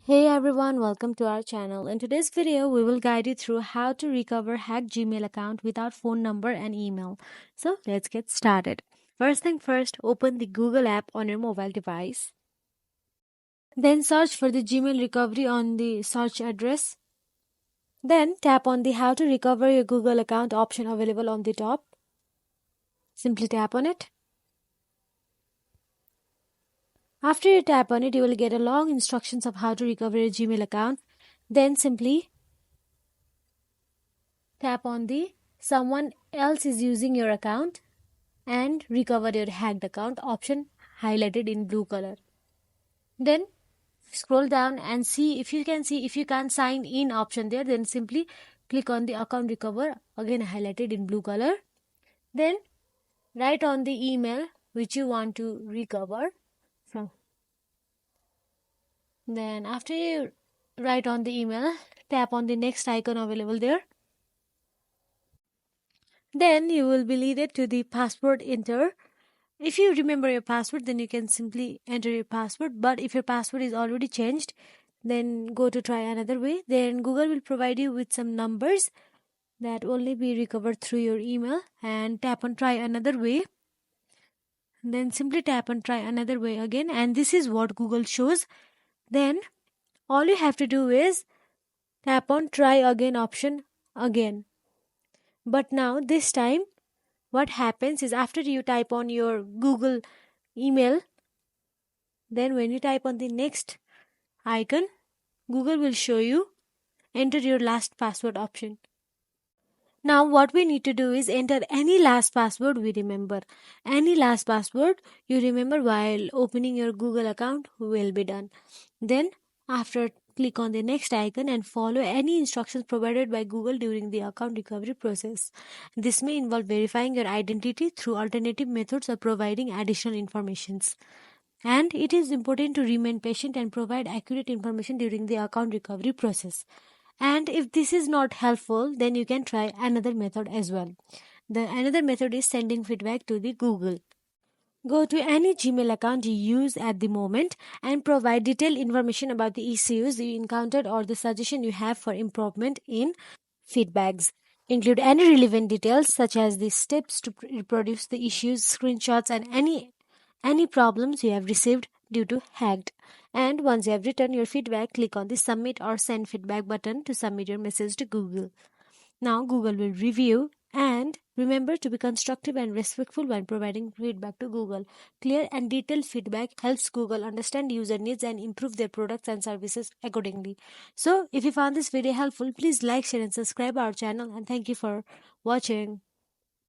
Hey everyone, welcome to our channel. In today's video, we will guide you through how to recover hacked Gmail account without phone number and email. So let's get started. First thing first, open the Google app on your mobile device. Then search for the Gmail recovery on the search address. Then tap on the how to recover your Google account option available on the top. Simply tap on it. After you tap on it, you will get a long instructions of how to recover your Gmail account. Then simply tap on the someone else is using your account and recover your hacked account option highlighted in blue color. Then scroll down and see if you can sign in option there, then simply click on the account recover again highlighted in blue color. Then write on the email which you want to recover from. Then after you write on the email, tap on the next icon available there. Then you will be leaded to the password enter. If you remember your password, then you can simply enter your password. But if your password is already changed, then go to try another way. Then Google will provide you with some numbers that only be recovered through your email, and tap on try another way. Then simply tap on try another way again, and this is what Google shows. Then all you have to do is tap on try again option again. But now this time what happens is after you type on your Google email, then when you type on the next icon, Google will show you enter your last password option. Now what we need to do is enter any last password we remember. Any last password you remember while opening your Google account will be done. Then after click on the next icon and follow any instructions provided by Google during the account recovery process. This may involve verifying your identity through alternative methods or providing additional informations. And it is important to remain patient and provide accurate information during the account recovery process. And if this is not helpful, then you can try another method as well. The another method is sending feedback to the Google. Go to any Gmail account you use at the moment and provide detailed information about the issues you encountered or the suggestion you have for improvement in feedbacks. Include any relevant details such as the steps to reproduce the issues, screenshots, and any problems you have received due to hacked. And once you have written your feedback, click on the submit or send feedback button to submit your message to Google. Now Google will review, and remember to be constructive and respectful when providing feedback to Google. Clear and detailed feedback helps Google understand user needs and improve their products and services accordingly. So if you found this video helpful, please like, share and subscribe our channel, and thank you for watching.